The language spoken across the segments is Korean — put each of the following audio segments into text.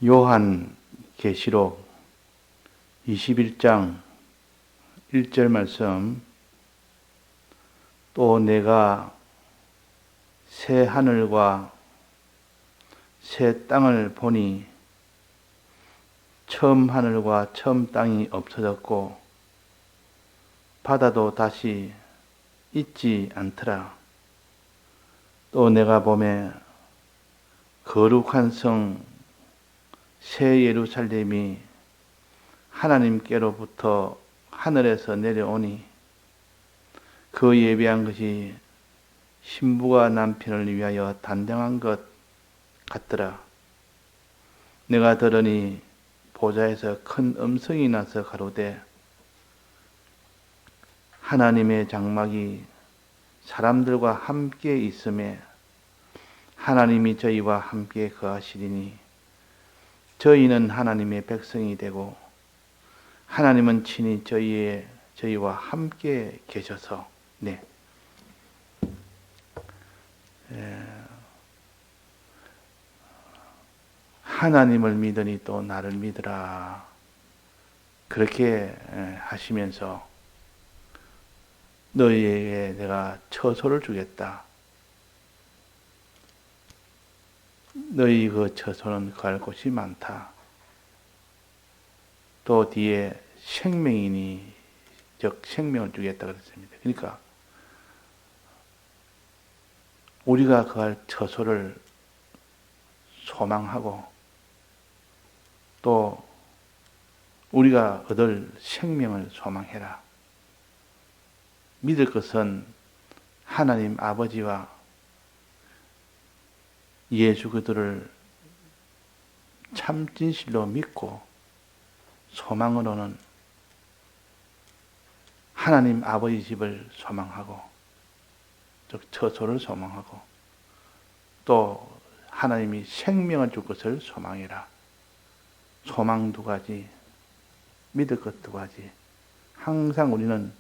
요한 계시록 21장 1절 말씀. 또 내가 새 하늘과 새 땅을 보니 처음 하늘과 처음 땅이 없어졌고 바다도 다시 있지 않더라. 또 내가 보매 거룩한 성 새 예루살렘이 하나님께로부터 하늘에서 내려오니 그 예비한 것이 신부가 남편을 위하여 단장한 것 같더라. 내가 들으니 보좌에서 큰 음성이 나서 가로되 하나님의 장막이 사람들과 함께 있음에 하나님이 저희와 함께 거하시리니 저희는 하나님의 백성이 되고 하나님은 친히 저희와 함께 계셔서 하나님을 믿으니 또 나를 믿으라. 그렇게 하시면서 너희에게 내가 처소를 주겠다. 너희 그 처소는 갈 곳이 많다. 또 뒤에 생명이니 즉 생명을 주겠다 그랬습니다. 그러니까 우리가 그할 처소를 소망하고 또 우리가 얻을 생명을 소망해라. 믿을 것은 하나님 아버지와 예수 그리스도를 참 진실로 믿고 소망으로는 하나님 아버지 집을 소망하고 즉 처소를 소망하고 또 하나님이 생명을 줄 것을 소망해라. 소망 두 가지, 믿을 것 두 가지. 항상 우리는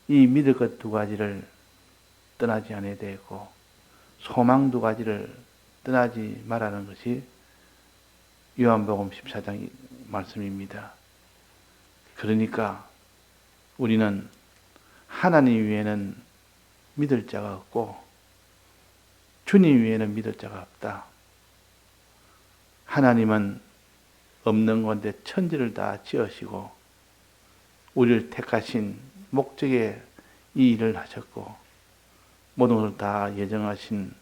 이 믿을 것 두 가지를 떠나지 않아야 되고 소망 두 가지를 떠나지 말라는 것이 요한복음 14장 말씀입니다. 그러니까 우리는 하나님 위에는 믿을 자가 없고 주님 위에는 믿을 자가 없다. 하나님은 없는 건데 천지를 다 지으시고 우리를 택하신 목적에 이 일을 하셨고 모든 것을 다 예정하신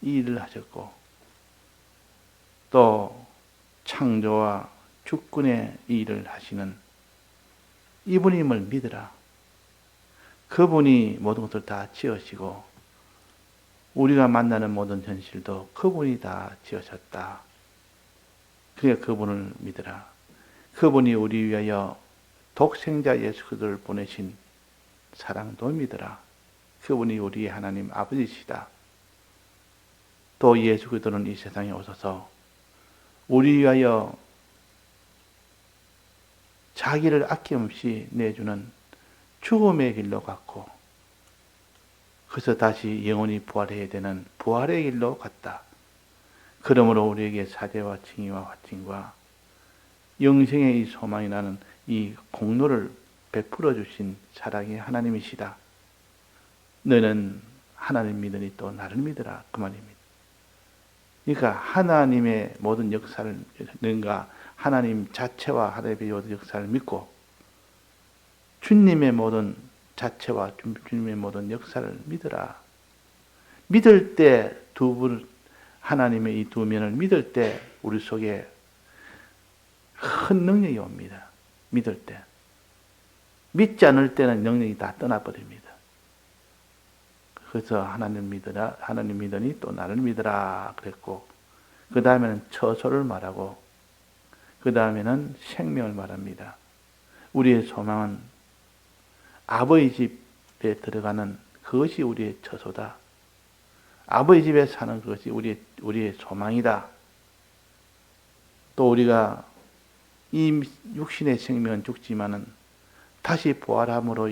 이 일을 하셨고 또 창조와 주권의 이 일을 하시는 이분임을 믿으라. 그분이 모든 것을 다 지으시고 우리가 만나는 모든 현실도 그분이 다 지으셨다. 그러니까 그분을 믿으라. 그분이 우리 위하여 독생자 예수 그리스도를 보내신 사랑도 믿으라. 그분이 우리의 하나님 아버지시다. 또 예수 그리스도는 이 세상에 오셔서 우리 위하여 자기를 아낌없이 내주는 죽음의 길로 갔고 그래서 다시 영원히 부활해야 되는 부활의 길로 갔다. 그러므로 우리에게 사대와 칭의와 화칭과 영생의 이 소망이 나는 이 공로를 베풀어 주신 사랑의 하나님이시다. 너는 하나님 믿으니 또 나를 믿으라. 그 말입니다. 그러니까 하나님의 모든 역사를 뭔가 하나님 자체와 하나님의 모든 역사를 믿고 주님의 모든 자체와 주님의 모든 역사를 믿으라. 믿을 때 두 분 하나님의 이 두 면을 믿을 때 우리 속에 큰 능력이 옵니다. 믿을 때. 믿지 않을 때는 능력이 다 떠나버립니다. 그래서 하나님 믿으라, 하나님 믿으니 또 나를 믿으라 그랬고 그 다음에는 처소를 말하고 그 다음에는 생명을 말합니다. 우리의 소망은 아버지 집에 들어가는 그것이 우리의 처소다. 아버지 집에 사는 것이 우리의 소망이다. 또 우리가 이 육신의 생명은 죽지만은 다시 부활함으로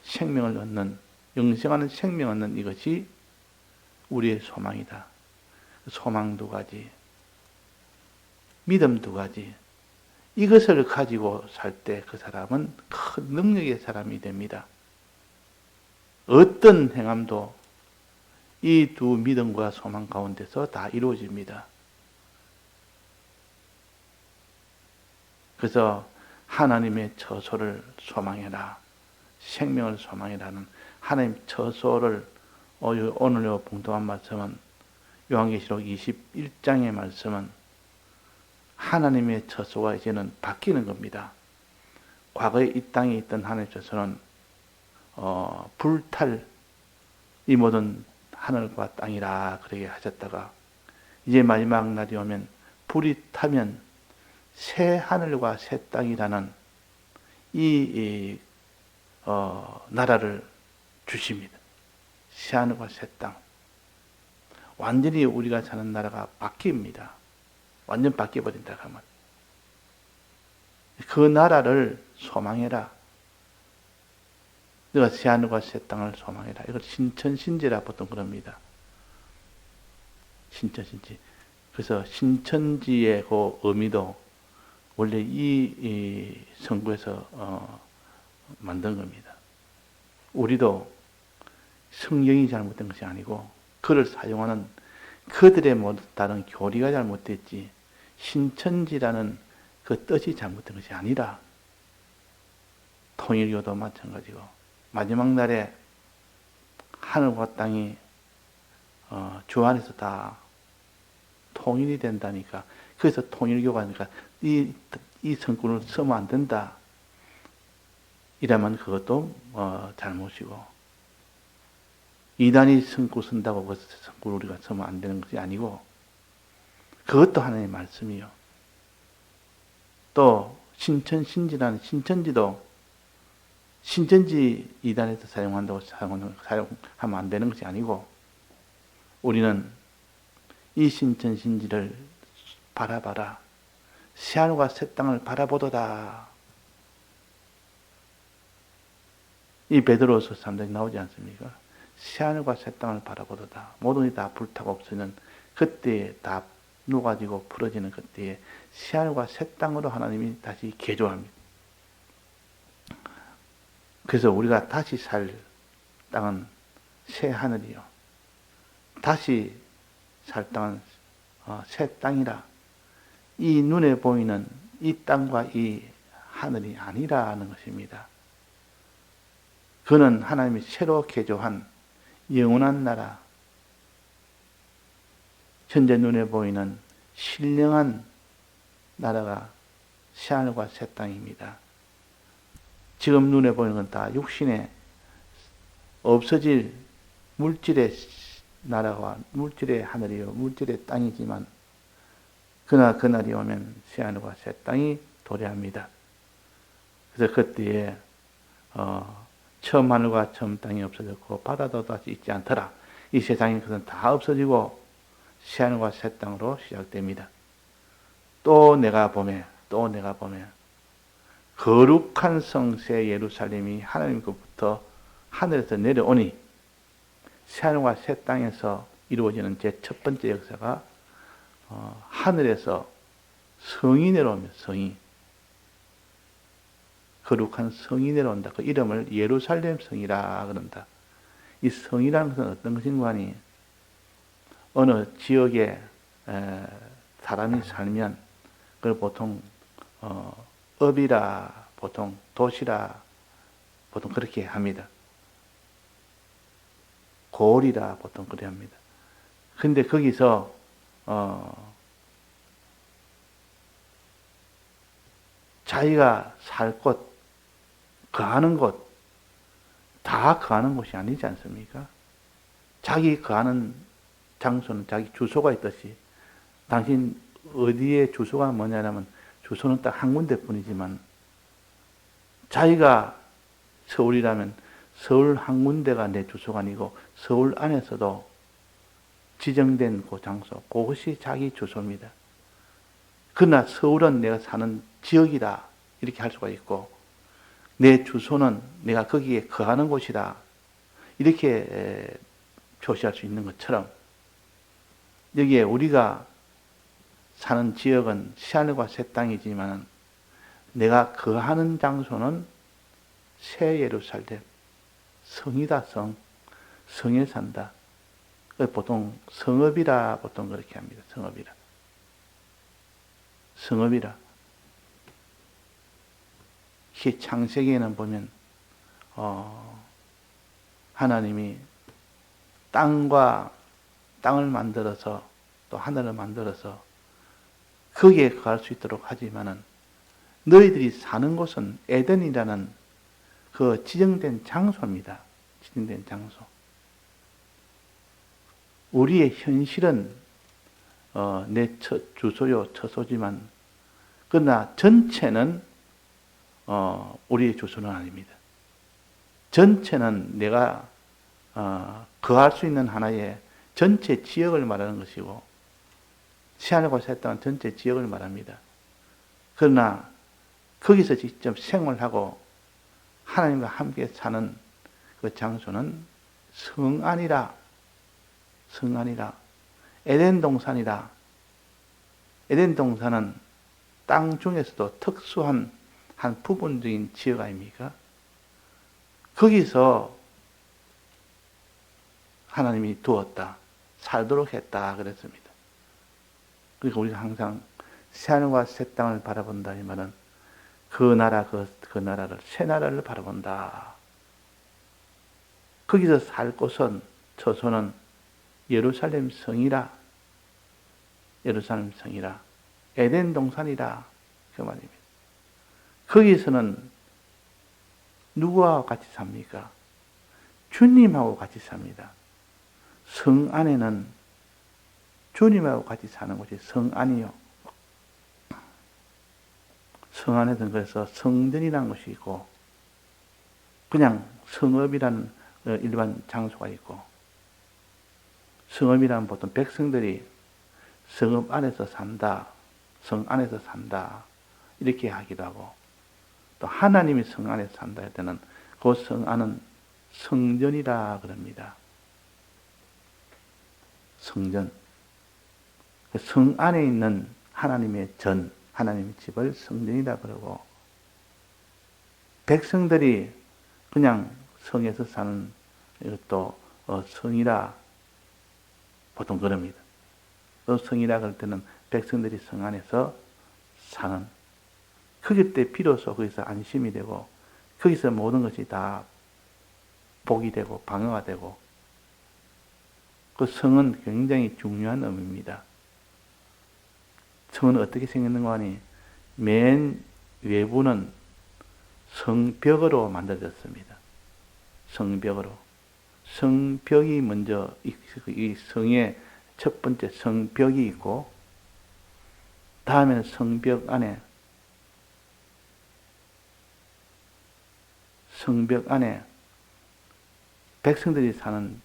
생명을 얻는 영생하는 생명을 얻는 이것이 우리의 소망이다. 소망 두 가지. 믿음 두 가지. 이것을 가지고 살 때 그 사람은 큰 능력의 사람이 됩니다. 어떤 행함도 이 두 믿음과 소망 가운데서 다 이루어집니다. 그래서 하나님의 처소를 소망해라. 생명을 소망해라는 하나님 처소를 오늘 봉독한 말씀은 요한계시록 21장의 말씀은 하나님의 처소가 이제는 바뀌는 겁니다. 과거에 이 땅에 있던 하나님의 처소는 불탈 이 모든 하늘과 땅이라 그렇게 하셨다가 이제 마지막 날이 오면 불이 타면 새 하늘과 새 땅이라는 이 나라를 주십니다. 새 하늘과 새 땅. 완전히 우리가 사는 나라가 바뀝니다. 완전 바뀌어버린다 하면 그 나라를 소망해라. 너가 새 하늘과 새 땅을 소망해라. 이걸 신천신지라 보통 그럽니다. 신천신지. 그래서 신천지의 그 의미도 원래 이 성구에서 만든 겁니다. 우리도 성경이 잘못된 것이 아니고 그를 사용하는 그들의 모두 다른 교리가 잘못됐지 신천지라는 그 뜻이 잘못된 것이 아니라 통일교도 마찬가지고 마지막 날에 하늘과 땅이 주 안에서 다 통일이 된다니까. 그래서 통일교가 하니까 이 성구를 쓰면 안 된다. 이러면 그것도 잘못이고 이단이 성구 쓴다고 그 성구를 우리가 쓰면 안 되는 것이 아니고 그것도 하나님의 말씀이요. 또 신천신지라는 신천지도 신천지 이단에서 사용한다고 사용하면 안 되는 것이 아니고 우리는 이 신천신지를 바라봐라. 새하늘과 새 땅을 바라보도다. 이 베드로서 3장이 나오지 않습니까? 새하늘과 새 땅을 바라보도다. 모든 게 다 불타고 없어지는 그때에 다 녹아지고 풀어지는 그때에 새하늘과 새 땅으로 하나님이 다시 개조합니다. 그래서 우리가 다시 살 땅은 새 하늘이요. 다시 살 땅은 새 땅이라. 이 눈에 보이는 이 땅과 이 하늘이 아니라는 것입니다. 그는 하나님이 새로 개조한 영원한 나라, 현재 눈에 보이는 신령한 나라가 새하늘과 새 땅입니다. 지금 눈에 보이는 건 다 육신에 없어질 물질의 나라와 물질의 하늘이요, 물질의 땅이지만 그러나 그날이 오면 새하늘과 새 땅이 도래합니다. 그래서 그때에 처음 하늘과 처음 땅이 없어졌고 바다도 다시 있지 않더라. 이 세상에 그것은 다 없어지고 새하늘과 새 땅으로 시작됩니다. 또 내가 보매 거룩한 성새 예루살렘이 하나님께로부터 하늘에서 내려오니 새하늘과 새 땅에서 이루어지는 제 첫 번째 역사가 하늘에서 성이 내려오면 성이 거룩한 성이 내려온다. 그 이름을 예루살렘 성이라 그런다. 이 성이라는 것은 어떤 것인가 하니 어느 지역에 사람이 살면 그걸 보통 업이라 보통 도시라 보통 그렇게 합니다. 고을이라 보통 그렇게 합니다. 근데 거기서 자기가 살 곳, 거하는 곳, 다 거하는 곳이 아니지 않습니까? 자기 거하는 장소는 자기 주소가 있듯이 당신 어디에 주소가 뭐냐면 주소는 딱 한 군데 뿐이지만 자기가 서울이라면 서울 한 군데가 내 주소가 아니고 서울 안에서도 지정된 그 장소, 그것이 자기 주소입니다. 그러나 서울은 내가 사는 지역이다 이렇게 할 수가 있고 내 주소는 내가 거기에 거하는 곳이다 이렇게 표시할 수 있는 것처럼 여기에 우리가 사는 지역은 새하늘과 새 땅이지만 내가 거하는 장소는 새 예루살렘, 성이다, 성. 성에 산다. 보통 성읍이라 보통 그렇게 합니다. 성읍이라. 성읍이라. 이 창세기에는 보면 하나님이 땅을 만들어서 또 하늘을 만들어서 거기에 거할 수 있도록 하지만은 너희들이 사는 곳은 에덴이라는 그 지정된 장소입니다. 지정된 장소. 우리의 현실은 내 주소요, 처소지만 그러나 전체는 우리의 주소는 아닙니다. 전체는 내가 거할 수 있는 하나의 전체 지역을 말하는 것이고 새하늘과 새 땅은 전체 지역을 말합니다. 그러나 거기서 직접 생활하고 하나님과 함께 사는 그 장소는 성안이라. 성안이라. 에덴 동산이라. 에덴 동산은 땅 중에서도 특수한 한 부분적인 지역 아닙니까? 거기서 하나님이 두었다. 살도록 했다. 그랬습니다. 그러니까 우리가 항상 새하늘과 새 땅을 바라본다. 이 말은 그 나라, 그 나라를, 새 나라를 바라본다. 거기서 살 곳은, 처소는 예루살렘 성이라. 예루살렘 성이라. 에덴 동산이라. 그 말입니다. 거기서는 누구와 같이 삽니까? 주님하고 같이 삽니다. 성 안에는 주님하고 같이 사는 곳이 성 안이요. 성 안에는 그래서 성전이라는 것이 있고, 그냥 성읍이라는 일반 장소가 있고, 성읍이라는 보통 백성들이 성읍 안에서 산다, 성 안에서 산다, 이렇게 하기도 하고, 또 하나님이 성 안에서 산다 할 때는 그 성 안은 성전이라 그럽니다. 성전. 성 안에 있는 하나님의 전, 하나님의 집을 성전이라 그러고, 백성들이 그냥 성에서 사는 이것도 성이라 보통 그럽니다. 성이라 그럴 때는 백성들이 성 안에서 사는, 거기 때 비로소 거기서 안심이 되고, 거기서 모든 것이 다 복이 되고 방어가 되고, 그 성은 굉장히 중요한 의미입니다. 성은 어떻게 생겼는가 하니 맨 외부는 성벽으로 만들어졌습니다. 성벽으로. 성벽이 먼저 이 성의 첫 번째 성벽이 있고, 다음에는 성벽 안에 백성들이 사는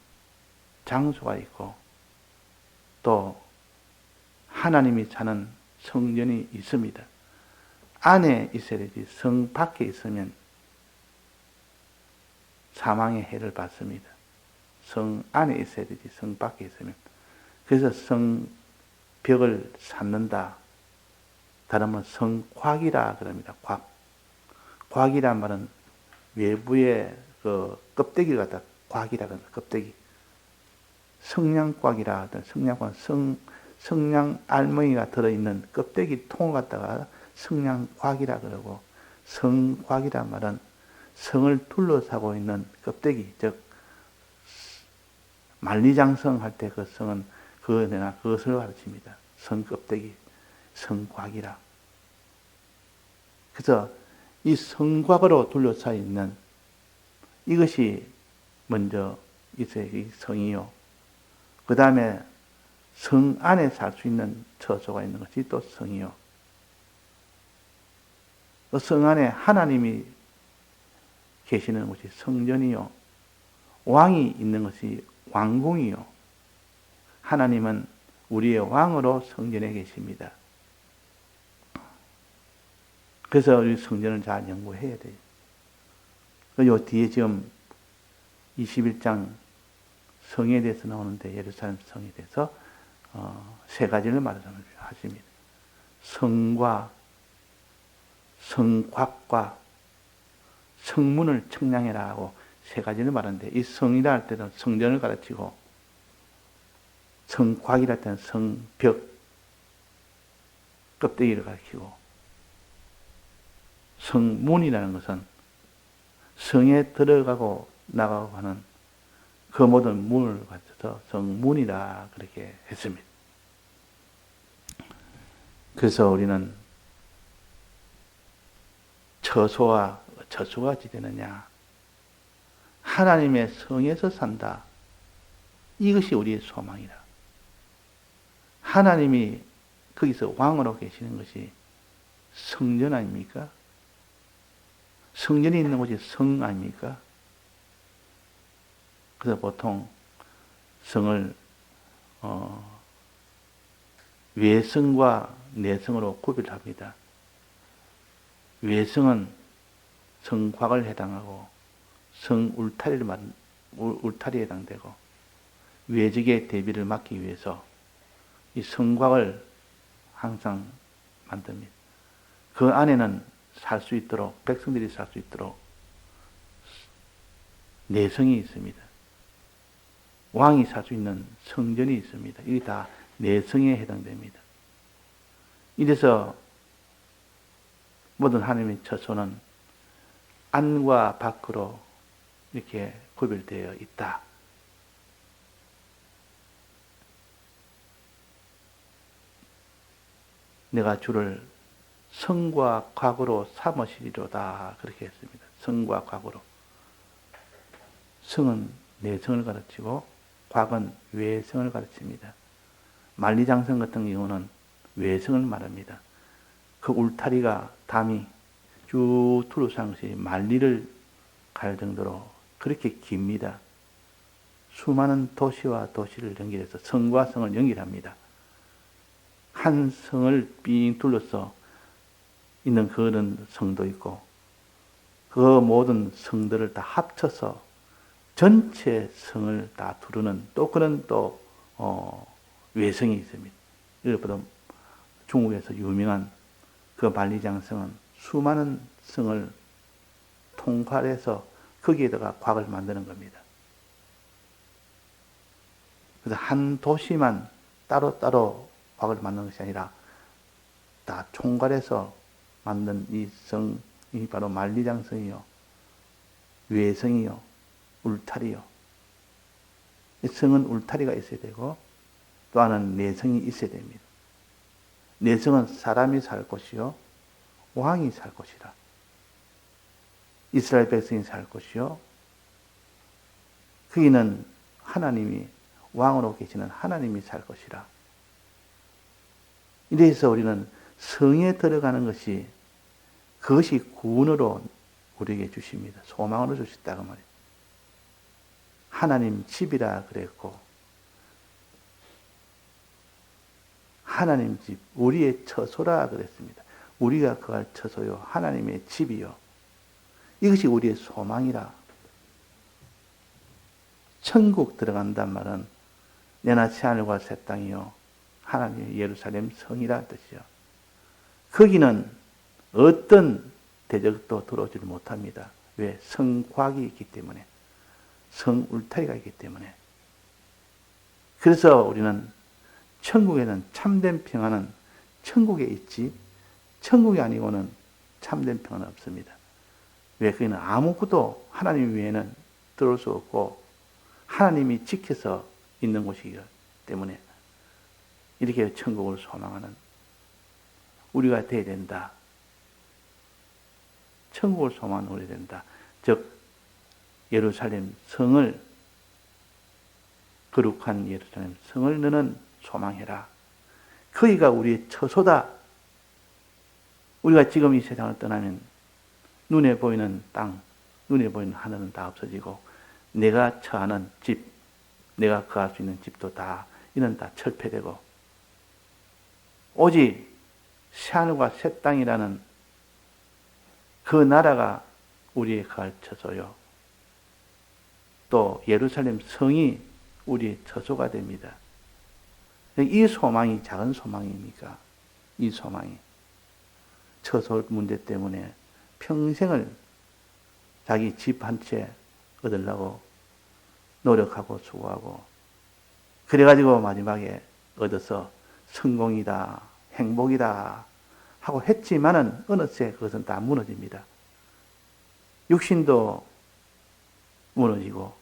장소가 있고, 또 하나님이 사는 성전이 있습니다. 안에 있어야 되지 성 밖에 있으면 사망의 해를 받습니다. 성 안에 있어야 되지 성 밖에 있으면. 그래서 성벽을 쌓는다. 다른 말은 성곽이라 그럽니다. 곽. 곽이란 말은 외부의 그 껍데기를 갖다 곽이라 그럽니다. 껍데기. 성냥곽이라 하던 성냥곽은 성냥 알맹이가 들어있는 껍데기 통을 갖다가 성냥곽이라 그러고, 성곽이란 말은 성을 둘러싸고 있는 껍데기, 즉 만리장성 할 때 그 성은 그것을 가르칩니다. 성 껍데기, 성곽이라. 그래서 이 성곽으로 둘러싸여 있는 이것이 먼저 있어야 이 성이요. 그 다음에 성 안에 살 수 있는 처소가 있는 것이 또 성이요. 그 성 안에 하나님이 계시는 것이 성전이요. 왕이 있는 것이 왕궁이요. 하나님은 우리의 왕으로 성전에 계십니다. 그래서 우리 성전을 잘 연구해야 돼요. 요 뒤에 지금 21장 성에 대해서 나오는데, 예루살렘 성에 대해서 세 가지를 말하십니다. 성과 성곽과 성문을 청량해라 하고 세 가지를 말하는데, 이 성이라 할 때는 성전을 가르치고, 성곽이라 할 때는 성벽 껍데기를 가르치고, 성문이라는 것은 성에 들어가고 나가고 하는 그 모든 문을 갖춰서 성문이라 그렇게 했습니다. 그래서 우리는 처소가 어찌 되느냐? 하나님의 성에서 산다. 이것이 우리의 소망이라. 하나님이 거기서 왕으로 계시는 것이 성전 아닙니까? 성전이 있는 곳이 성 아닙니까? 그래서 보통 성을 외성과 내성으로 구별합니다. 외성은 성곽을 해당하고 울타리에 해당되고, 외적의 대비를 막기 위해서 이 성곽을 항상 만듭니다. 그 안에는 살 수 있도록, 백성들이 살 수 있도록 내성이 있습니다. 왕이 살 수 있는 성전이 있습니다. 이게 다 내성에 해당됩니다. 이래서 모든 하나님의 처소는 안과 밖으로 이렇게 구별되어 있다. 내가 주를 성과 곽으로 삼으시리로다 그렇게 했습니다. 성과 곽으로. 성은 내성을 가르치고 곽은 외성을 가르칩니다. 만리장성 같은 경우는 외성을 말합니다. 그 울타리가 담이 쭉 둘러싼 것이 만리를 갈 정도로 그렇게 깁니다. 수많은 도시와 도시를 연결해서 성과 성을 연결합니다. 한 성을 삥 둘러서 있는 그런 성도 있고, 그 모든 성들을 다 합쳐서 전체 성을 다 두르는 또 그런 외성이 있습니다. 이것보다 중국에서 유명한 그 만리장성은 수많은 성을 통괄해서 거기에다가 곽을 만드는 겁니다. 그래서 한 도시만 따로따로 곽을 만드는 것이 아니라 다 총괄해서 만든 이 성이 바로 만리장성이요, 외성이요, 울타리요. 이 성은 울타리가 있어야 되고 또 하나는 내성이 있어야 됩니다. 내성은 사람이 살 곳이요, 왕이 살 곳이라. 이스라엘 백성이 살 곳이요, 거기는 하나님이 왕으로 계시는 하나님이 살 것이라. 이래서 우리는 성에 들어가는 것이, 그것이 구원으로 우리에게 주십니다. 소망으로 주셨다고 말이에요. 하나님 집이라 그랬고, 하나님 집, 우리의 처소라 그랬습니다. 우리가 거할 처소요, 하나님의 집이요. 이것이 우리의 소망이라. 천국 들어간단 말은 내나 새하늘과 새 땅이요, 하나님의 예루살렘 성이라 뜻이요. 거기는 어떤 대적도 들어오지 못합니다. 왜? 성곽이 있기 때문에, 성 울타리가 있기 때문에. 그래서 우리는 천국에는 참된 평안은 천국에 있지, 천국이 아니고는 참된 평안은 없습니다. 왜? 거기는 아무것도 하나님 외에는 들어올 수 없고 하나님이 지켜서 있는 곳이기 때문에 이렇게 천국을 소망하는 우리가 되어야 된다. 천국을 소망하는 우리가 된다. 즉 예루살렘 성을, 거룩한 예루살렘 성을 너는 소망해라. 거기가 우리의 처소다. 우리가 지금 이 세상을 떠나면 눈에 보이는 땅, 눈에 보이는 하늘은 다 없어지고, 내가 처하는 집, 내가 거할 수 있는 집도 다, 이는 다 철폐되고, 오직 새하늘과 새 땅이라는 그 나라가 우리의 거할 처소요, 또 예루살렘 성이 우리의 처소가 됩니다. 이 소망이 작은 소망입니까? 이 소망이. 처소 문제 때문에 평생을 자기 집 한 채 얻으려고 노력하고 수고하고 그래가지고 마지막에 얻어서 성공이다, 행복이다 하고 했지만은 어느새 그것은 다 무너집니다. 육신도 무너지고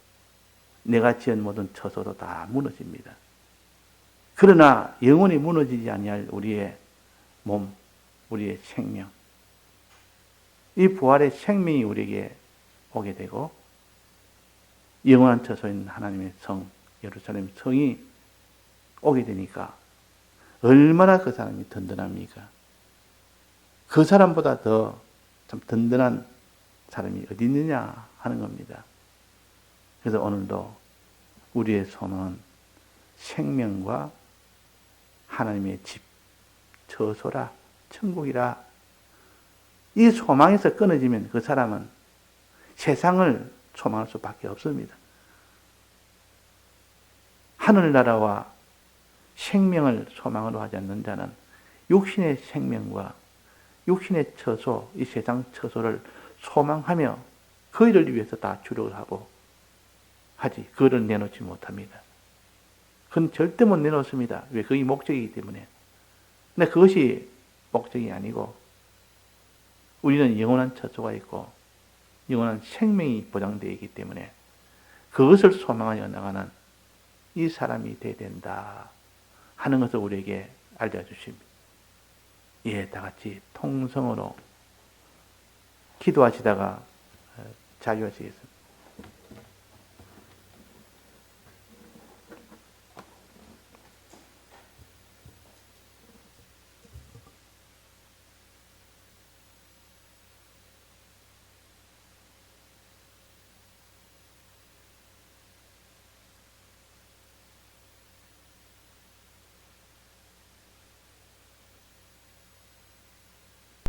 내가 지은 모든 처소도 다 무너집니다. 그러나 영원히 무너지지 아니할 우리의 몸, 우리의 생명, 이 부활의 생명이 우리에게 오게 되고 영원한 처소인 하나님의 성, 예루살렘 성이 오게 되니까 얼마나 그 사람이 든든합니까? 그 사람보다 더 참 든든한 사람이 어디 있느냐 하는 겁니다. 그래서 오늘도 우리의 소망은 생명과 하나님의 집, 처소라, 천국이라. 이 소망에서 끊어지면 그 사람은 세상을 소망할 수밖에 없습니다. 하늘나라와 생명을 소망으로 하지 않는 자는 육신의 생명과 육신의 처소, 이 세상 처소를 소망하며 그 일을 위해서 다 주력을 하고 하지, 그를 내놓지 못합니다. 그건 절대 못 내놓습니다. 왜? 그게 목적이기 때문에. 근데 그것이 목적이 아니고 우리는 영원한 처소가 있고 영원한 생명이 보장되어 있기 때문에 그것을 소망하여 나가는 이 사람이 되어야 된다 하는 것을 우리에게 알려주십니다. 예, 다 같이 통성으로 기도하시다가 자유하시겠습니다.